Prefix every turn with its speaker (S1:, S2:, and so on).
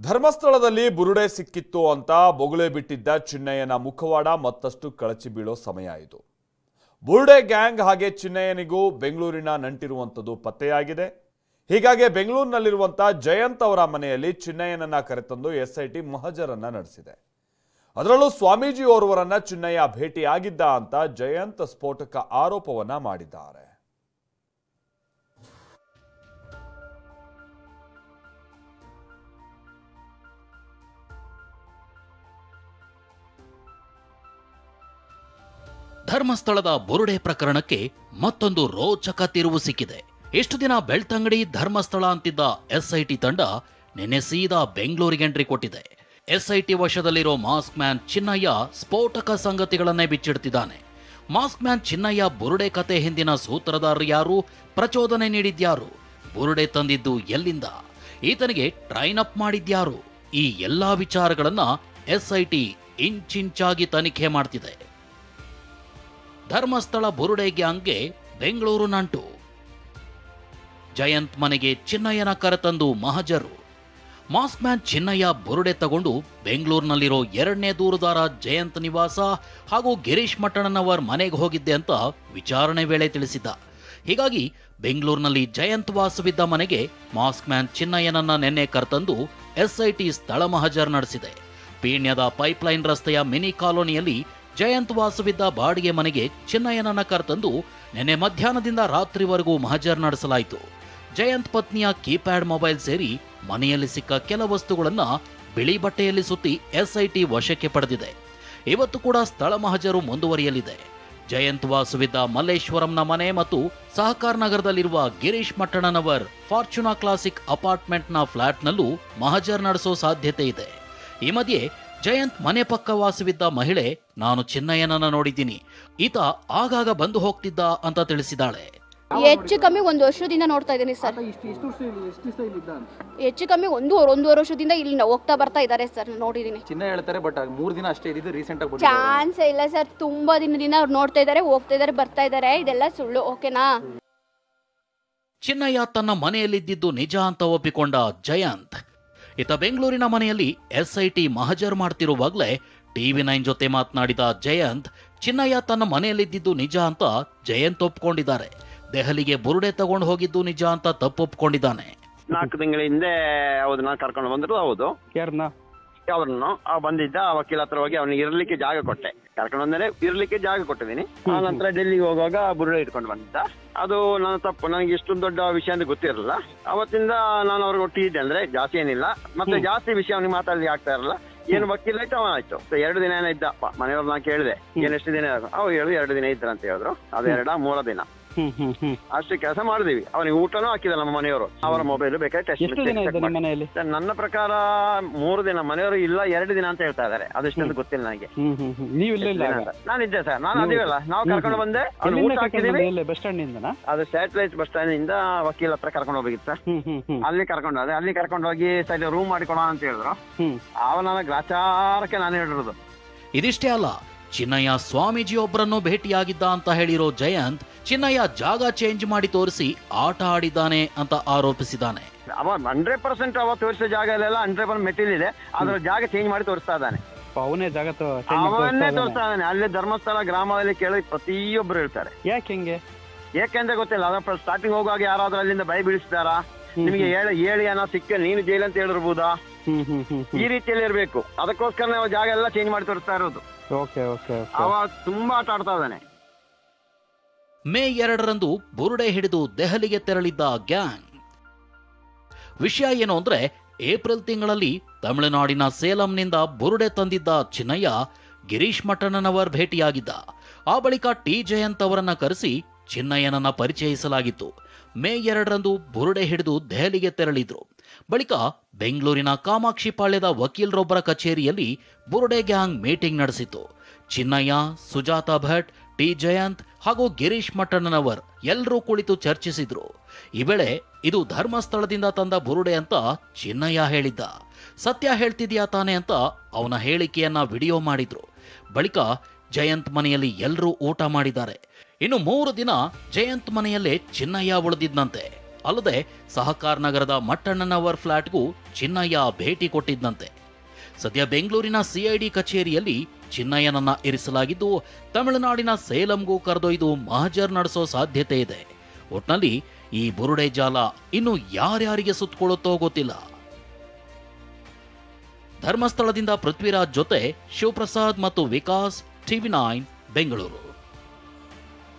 S1: ಧರ್ಮಸ್ಥಳದಲ್ಲಿ ಬುರುಡೆ ಸಿಕ್ಕಿತ್ತು ಅಂತ ಬೊಗಳೆ ಬಿಟ್ಟಿದ್ದ ಚಿನ್ನಯ್ಯನ ಮುಖವಾಡ ಮತ್ತಷ್ಟು ಕಳಚಿ ಬೀಳೋ ಸಮಯ ಇದು. ಬುರುಡೆ ಗ್ಯಾಂಗ್ ಹಾಗೆ ಚಿನ್ನಯ್ಯನಿಗೂ ಬೆಂಗಳೂರಿನ ನಂಟಿರುವಂಥದ್ದು ಪತ್ತೆಯಾಗಿದೆ. ಹೀಗಾಗಿ ಬೆಂಗಳೂರಿನಲ್ಲಿರುವಂಥ ಜಯಂತ್ ಅವರ ಮನೆಯಲ್ಲಿ ಚಿನ್ನಯ್ಯನನ್ನ ಕರೆತಂದು ಎಸ್ಐಟಿ ಮಹಜರನ್ನ ನಡೆಸಿದೆ. ಅದರಲ್ಲೂ ಸ್ವಾಮೀಜಿ ಓರ್ವರನ್ನ ಚಿನ್ನಯ್ಯ ಭೇಟಿಯಾಗಿದ್ದ ಅಂತ ಜಯಂತ್ ಸ್ಫೋಟಕ ಆರೋಪವನ್ನ ಮಾಡಿದ್ದಾರೆ.
S2: ಧರ್ಮಸ್ಥಳದ ಬುರುಡೆ ಪ್ರಕರಣಕ್ಕೆ ಮತ್ತೊಂದು ರೋಚಕ ತಿರುವು ಸಿಕ್ಕಿದೆ. ಎಷ್ಟು ದಿನ ಬೆಳ್ತಂಗಡಿ ಧರ್ಮಸ್ಥಳ ಅಂತಿದ್ದ ಎಸ್ಐಟಿ ತಂಡ ನಿನ್ನೆ ಸೀದಾ ಬೆಂಗಳೂರಿಗೆ ಎಂಟ್ರಿ ಕೊಟ್ಟಿದೆ. ಎಸ್ಐಟಿ ವಶದಲ್ಲಿರೋ ಮಾಸ್ಕ್ ಮ್ಯಾನ್ ಚಿನ್ನಯ್ಯ ಸ್ಫೋಟಕ ಸಂಗತಿಗಳನ್ನೇ ಬಿಚ್ಚಿಡ್ತಿದ್ದಾನೆ. ಮಾಸ್ಕ್ ಮ್ಯಾನ್ ಚಿನ್ನಯ್ಯ ಬುರುಡೆ ಕತೆ ಹಿಂದಿನ ಸೂತ್ರಧಾರರು ಯಾರು, ಪ್ರಚೋದನೆ ನೀಡಿದ್ಯಾರು, ಬುರುಡೆ ತಂದಿದ್ದು ಎಲ್ಲಿಂದ, ಈತನಿಗೆ ಟ್ರೈನ್ ಅಪ್ ಮಾಡಿದ್ಯಾರು, ಈ ಎಲ್ಲಾ ವಿಚಾರಗಳನ್ನ ಎಸ್ಐಟಿ ಇಂಚಿಂಚಾಗಿ ತನಿಖೆ ಮಾಡ್ತಿದೆ. ಧರ್ಮಸ್ಥಳ ಬುರುಡೆ ಗ್ಯಾಂಗ್ಗೆ ಬೆಂಗಳೂರು ನಂಟು. ಜಯಂತ್ ಮನೆಗೆ ಚಿನ್ನಯ್ಯನ ಕರೆತಂದು ಮಹಜರು. ಮಾಸ್ಕ್ ಮ್ಯಾನ್ ಚಿನ್ನಯ್ಯ ಬುರುಡೆ ತಗೊಂಡು ಬೆಂಗಳೂರಿನಲ್ಲಿರೋ ಎರಡನೇ ದೂರುದಾರ ಜಯಂತ್ ನಿವಾಸ ಹಾಗೂ ಗಿರೀಶ್ ಮಟ್ಟಣ್ಣನವರ್ ಮನೆಗೆ ಹೋಗಿದ್ದೆ ಅಂತ ವಿಚಾರಣೆ ವೇಳೆ ತಿಳಿಸಿದ್ದ. ಹೀಗಾಗಿ ಬೆಂಗಳೂರಿನಲ್ಲಿ ಜಯಂತ್ ವಾಸವಿದ್ದ ಮನೆಗೆ ಮಾಸ್ಕ್ ಮ್ಯಾನ್ ಚಿನ್ನಯ್ಯನನ್ನ ನಿನ್ನೆ ಕರೆತಂದು ಎಸ್ಐಟಿ ಸ್ಥಳ ಮಹಜರ್ ನಡೆಸಿದೆ. ಪೀಣ್ಯದ ಪೈಪ್ಲೈನ್ ರಸ್ತೆಯ ಮಿನಿ ಕಾಲೋನಿಯಲ್ಲಿ ಜಯಂತ್ ವಾಸವಿದ್ದ ಬಾಡಿಗೆ ಮನೆಗೆ ಚಿನ್ನಯ್ಯನನ್ನ ಕರೆತಂದು ನಿನ್ನೆ ಮಧ್ಯಾಹ್ನದಿಂದ ರಾತ್ರಿವರೆಗೂ ಮಹಜರ್ ನಡೆಸಲಾಯಿತು. ಜಯಂತ್ ಪತ್ನಿಯ ಕೀಪ್ಯಾಡ್ ಮೊಬೈಲ್ ಸೇರಿ ಮನೆಯಲ್ಲಿ ಸಿಕ್ಕ ಕೆಲ ವಸ್ತುಗಳನ್ನ ಬಿಳಿ ಬಟ್ಟೆಯಲ್ಲಿ ಸುತ್ತಿ ಎಸ್ಐಟಿ ವಶಕ್ಕೆ ಪಡೆದಿದೆ. ಇವತ್ತು ಕೂಡ ಸ್ಥಳ ಮಹಜರು ಮುಂದುವರಿಯಲಿದೆ. ಜಯಂತ್ ವಾಸವಿದ್ದ ಮಲ್ಲೇಶ್ವರಂನ ಮನೆ ಮತ್ತು ಸಹಕಾರ ನಗರದಲ್ಲಿರುವ ಗಿರೀಶ್ ಮಟ್ಟಣ್ಣನವರ್ ಫಾರ್ಚುನಾ ಕ್ಲಾಸಿಕ್ ಅಪಾರ್ಟ್ಮೆಂಟ್ನ ಫ್ಲಾಟ್ನಲ್ಲೂ ಮಹಜರ್ ನಡೆಸೋ ಸಾಧ್ಯತೆ ಇದೆ. ಈ ಮಧ್ಯೆ ಜಯಂತ್ ಮನೆ ಪಕ್ಕ ವಾಸವಿದ್ದ ಮಹಿಳೆ, ನಾನು ಚಿನ್ನಯ್ಯನನ್ನ ನೋಡಿದ್ದೀನಿ, ಈತ ಆಗಾಗ ಬಂದು ಹೋಗ್ತಿದ್ದ ಅಂತ ತಿಳಿಸಿದಾಳೆ.
S3: ಹೆಚ್ಚು ಕಮ್ಮಿ ಒಂದು ವರ್ಷದಿಂದ ನೋಡ್ತಾ ಇದ್ದೀನಿ ಸರ್. ಹೆಚ್ಚು ಕಮ್ಮಿ ಒಂದೂವರೆ ವರ್ಷದಿಂದ ಇಲ್ಲಿ ಹೋಗ್ತಾ ಬರ್ತಾ ಇದ್ದಾರೆ ಸರ್, ನೋಡಿದೀನಿ.
S4: ಚಿನ್ನ ಹೇಳ್ತಾರೆ, ಬಟ್ 3 ದಿನ ಅಷ್ಟೇ ಇದ್ದು ರೀಸೆಂಟ್ ಆಗಿ
S3: ಚಾನ್ಸ್ ಇಲ್ಲ ಸರ್. ತುಂಬಾ ದಿನದಿಂದ ಅವ್ರು ನೋಡ್ತಾ ಇದ್ದಾರೆ, ಹೋಗ್ತಾ ಇದ್ದಾರೆ, ಬರ್ತಾ ಇದ್ದಾರೆ. ಇದೆಲ್ಲ ಸುಳ್ಳು, ಓಕೆನಾ?
S2: ಚಿನ್ನಯ್ಯ ತನ್ನ ಮನೆಯಲ್ಲಿದ್ದಿದ್ದು ನಿಜ ಅಂತ ಒಪ್ಪಿಕೊಂಡ ಜಯಂತ್ ಈತ ಬೆಂಗಳೂರಿನ ಮನೆಯಲ್ಲಿ ಎಸ್ಐಟಿ ಮಹಜರ್ ಮಾಡ್ತಿರುವಾಗಲೇ TV9 ಜೊತೆ ಮಾತನಾಡಿದ ಜಯಂತ್, ಚಿನ್ನಯ್ಯ ತನ್ನ ಮನೆಯಲ್ಲಿದ್ದಿದ್ದು ನಿಜ ಅಂತ ಜಯಂತ್ ಒಪ್ಕೊಂಡಿದ್ದಾರೆ. ದೆಹಲಿಗೆ ಬುರುಡೆ ತಗೊಂಡು ಹೋಗಿದ್ದು ನಿಜ ಅಂತ ತಪ್ಪೊಪ್ಕೊಂಡಿದ್ದಾನೆ.
S5: 4 ತಿಂಗಳ ಹಿಂದೆ ಹೌದು, ನಾನು ಕರ್ಕೊಂಡು ಬಂದ್ರು. ಹೌದು, ಯಾವ್ದನ್ನು ಬಂದಿದ್ದ ವಕೀಲ ಹತ್ರ ಹೋಗಿ ಅವನಿಗೆ ಇರ್ಲಿಕ್ಕೆ ಜಾಗ ಕೊಟ್ಟೆ. ಕರ್ಕೊಂಡು ಬಂದರೆ ಇರ್ಲಿಕ್ಕೆ ಜಾಗ ಕೊಟ್ಟಿದ್ದೀನಿ. ಆ ನಂತರ ಡೆಲ್ಲಿಗೆ ಹೋಗುವಾಗ ಬುರುಡೆ ಇಟ್ಕೊಂಡು ಬಂದಿದ್ದ. ಅದು ನನ್ನ ತಪ್ಪು, ನನಗೆ ಇಷ್ಟೊಂದು ದೊಡ್ಡ ವಿಷಯ ಅಂತ ಗೊತ್ತಿರಲಿಲ್ಲ. ಅವತ್ತಿಂದ ನಾನು ಅವ್ರಿಗೆ ಒಟ್ಟಿದ್ದೆ, ಅಂದ್ರೆ ಜಾಸ್ತಿ ಏನಿಲ್ಲ, ಮತ್ತೆ ಜಾಸ್ತಿ ವಿಷಯ ಅವನಿಗೆ ಮಾತಾಡ್ಲಿಕ್ಕೆ ಆಗ್ತಾ ಇರಲ್ಲ. ಏನು ವಕೀಲ ಆಯ್ತು, ಅವನ ಆಯ್ತು. 2 ದಿನ ಏನೋ ಇದ್ದ. ಮನೆಯವ್ರು ನಾನು ಕೇಳಿದೆ, ಏನ್ ಎಷ್ಟು ದಿನ? ಅವ್ರು ಹೇಳಿ 2 ದಿನ ಇದ್ರ ಅಂತ ಹೇಳಿದ್ರು. ಅದು 2-3 ದಿನ ಅಷ್ಟೇ ಕೆಲಸ ಮಾಡಿದೀವಿ. ಅವನಿಗೆ ಊಟನೂ ಹಾಕಿದ ನಮ್ಮ ಮನೆಯವರು. ಅವರ ಮೊಬೈಲ್ ಬೇಕಾದ್ರೆ ಟೆಸ್ಟ್. ನನ್ನ ಪ್ರಕಾರ 3 ದಿನ, ಮನೆಯವರು ಇಲ್ಲ 2 ದಿನ ಅಂತ ಹೇಳ್ತಾ ಇದಾರೆ. ಅದೆಷ್ಟಂತ ಗೊತ್ತಿಲ್ಲ ನನಗೆ. ನಾನಿದ್ದೆ ಸರ್, ನಾನು ಅದಿವಲ್ಲ, ನಾವು ಕರ್ಕೊಂಡು ಬಂದೆ. ಊಟ ಹಾಕಿದೀವಿ. ಅದು ಸ್ಯಾಟಲೈಟ್ ಬಸ್ ಸ್ಟ್ಯಾಂಡ್ ಇಂದ ವಕೀಲ ಹತ್ರ ಕರ್ಕೊಂಡು ಹೋಗಿತ್ತು ಸರ್. ಅಲ್ಲಿ ಕರ್ಕೊಂಡು ಹೋದೆ. ಅಲ್ಲಿ ಕರ್ಕೊಂಡು ಹೋಗಿ ಸೈಡ್ ರೂಮ್ ಮಾಡಿಕೊಡೋಣ ಅಂತ ಹೇಳಿದ್ರು. ಅವನ ಗ್ರಾಚಾರಕ್ಕೆ ನಾನು ಹೇಳಿರೋದು.
S2: ಇದಿಷ್ಟೇ ಅಲ್ಲ, ಚಿನ್ನಯ್ಯ ಸ್ವಾಮೀಜಿ ಒಬ್ಬರನ್ನು ಭೇಟಿಯಾಗಿದ್ದ ಅಂತ ಹೇಳಿರೋ ಜಯಂತ್, ಚಿನ್ನಯ್ಯ ಜಾಗ ಚೇಂಜ್ ಮಾಡಿ ತೋರಿಸಿ ಆಟ ಆಡಿದ್ದಾನೆ ಅಂತ ಆರೋಪಿಸಿದ್ದಾನೆ.
S5: ಅವ 100% ಅವ ತೋರಿಸಿದ ಜಾಗ ಎಲ್ಲ 100% ಮೆಟೀರಿಯಲ್ ಇದೆ. ಅದ್ರ ಜಾಗ ಚೇಂಜ್ ಮಾಡಿ ತೋರಿಸ್ತಾ ಇದ್ದಾನೆ. ಅವನ್ನೇ ತೋರಿಸ್ತಾ ಇದ್ದಾನೆ. ಅಲ್ಲಿ ಧರ್ಮಸ್ಥಳ ಗ್ರಾಮದಲ್ಲಿ ಕೇಳಿ ಪ್ರತಿಯೊಬ್ಬರು ಹೇಳ್ತಾರೆ. ಯಾಕೆಂದ್ರೆ ಗೊತ್ತಿಲ್ಲ. ಅದ್ರ ಸ್ಟಾರ್ಟಿಂಗ್ ಹೋಗುವಾಗ ಯಾರಾದ್ರೂ ಅಲ್ಲಿಂದ ಭಯ ಬೀಳಿಸ್ತಾರಾ, ನಿಮಗೆ ಹೇಳಿ ಏನೋ ಸಿಕ್ಕ ನೀನು ಜೈಲ್ ಅಂತ ಹೇಳಿರ್ಬೋದಾ, ಈ ರೀತಿಯಲ್ಲಿ ಇರ್ಬೇಕು. ಅದಕ್ಕೋಸ್ಕರ ನಾವು ಜಾಗ ಎಲ್ಲ ಚೇಂಜ್ ಮಾಡಿ ತೋರಿಸ್ತಾ ಇರೋದು. ಅವ ತುಂಬಾ ಆಟ ಆಡ್ತಾ ಇದ್ದಾನೆ.
S2: ಮೇ 2ರಂದು ಬುರುಡೆ ಹಿಡಿದು ದೆಹಲಿಗೆ ತೆರಳಿದ್ದ ಗ್ಯಾಂಗ್. ವಿಷಯ ಏನು ಅಂದ್ರೆ, ಏಪ್ರಿಲ್ ತಿಂಗಳಲ್ಲಿ ತಮಿಳುನಾಡಿನ ಸೇಲಂನಿಂದ ಬುರುಡೆ ತಂದಿದ್ದ ಚಿನ್ನಯ್ಯ ಗಿರೀಶ್ ಮಟ್ಟಣ್ಣನವರ್ ಭೇಟಿಯಾಗಿದ್ದ. ಆ ಬಳಿಕ ಜಯಂತ್ ಅವರನ್ನ ಕರೆಸಿ ಚಿನ್ನಯ್ಯನನ್ನ ಪರಿಚಯಿಸಲಾಗಿತ್ತು. ಮೇ 2ರಂದು ಬುರುಡೆ ಹಿಡಿದು ದೆಹಲಿಗೆ ತೆರಳಿದ್ರು. ಬಳಿಕ ಬೆಂಗಳೂರಿನ ಕಾಮಾಕ್ಷಿ ಪಾಳ್ಯದ ವಕೀಲರೊಬ್ಬರ ಕಚೇರಿಯಲ್ಲಿ ಬುರುಡೆ ಗ್ಯಾಂಗ್ ಮೀಟಿಂಗ್ ನಡೆಸಿತು. ಚಿನ್ನಯ್ಯ, ಸುಜಾತಾ ಭಟ್, ಜಯಂತ್ ಹಾಗೂ ಗಿರೀಶ್ ಮಟ್ಟಣ್ಣನವರ್ ಎಲ್ಲರೂ ಕುಳಿತು ಚರ್ಚಿಸಿದ್ರು. ಈ ವೇಳೆ ಇದು ಧರ್ಮಸ್ಥಳದಿಂದ ತಂದ ಬುರುಡೆ ಅಂತ ಚಿನ್ನಯ್ಯ ಹೇಳಿದ್ದ. ಸತ್ಯ ಹೇಳ್ತಿದ್ಯಾ ತಾನೆ ಅಂತ ಅವನ ಹೇಳಿಕೆಯನ್ನ ವಿಡಿಯೋ ಮಾಡಿದ್ರು. ಬಳಿಕ ಜಯಂತ್ ಮನೆಯಲ್ಲಿ ಎಲ್ಲರೂ ಊಟ ಮಾಡಿದ್ದಾರೆ. ಇನ್ನು 3 ದಿನ ಜಯಂತ್ ಮನೆಯಲ್ಲೇ ಚಿನ್ನಯ್ಯ ಉಳಿದಿದ್ದಂತೆ. ಅಲ್ಲದೆ ಸಹಕಾರ ನಗರದ ಮಟ್ಟಣ್ಣನವರ್ ಫ್ಲಾಟ್ಗೂ ಚಿನ್ನಯ್ಯ ಭೇಟಿ ಕೊಟ್ಟಿದ್ದಂತೆ. ಸದ್ಯ ಬೆಂಗಳೂರಿನ ಸಿಐಡಿ ಕಚೇರಿಯಲ್ಲಿ ಚಿನ್ನಯ್ಯನನ್ನ ಇರಿಸಲಾಗಿದ್ದು, ತಮಿಳುನಾಡಿನ ಸೇಲಂಗೂ ಕರೆದೊಯ್ದು ಮಹಜರ್ ನಡೆಸೋ ಸಾಧ್ಯತೆ ಇದೆ. ಒಟ್ನಲ್ಲಿ ಈ ಬುರುಡೆ ಜಾಲ ಇನ್ನು ಯಾರ್ಯಾರಿಗೆ ಸುತ್ತಕೊಳ್ಳುತ್ತೋ ಗೊತ್ತಿಲ್ಲ. ಧರ್ಮಸ್ಥಳದಿಂದ ಪೃಥ್ವಿರಾಜ್ ಜೊತೆ ಶಿವಪ್ರಸಾದ್ ಮತ್ತು ವಿಕಾಸ್, TV9 ಬೆಂಗಳೂರು.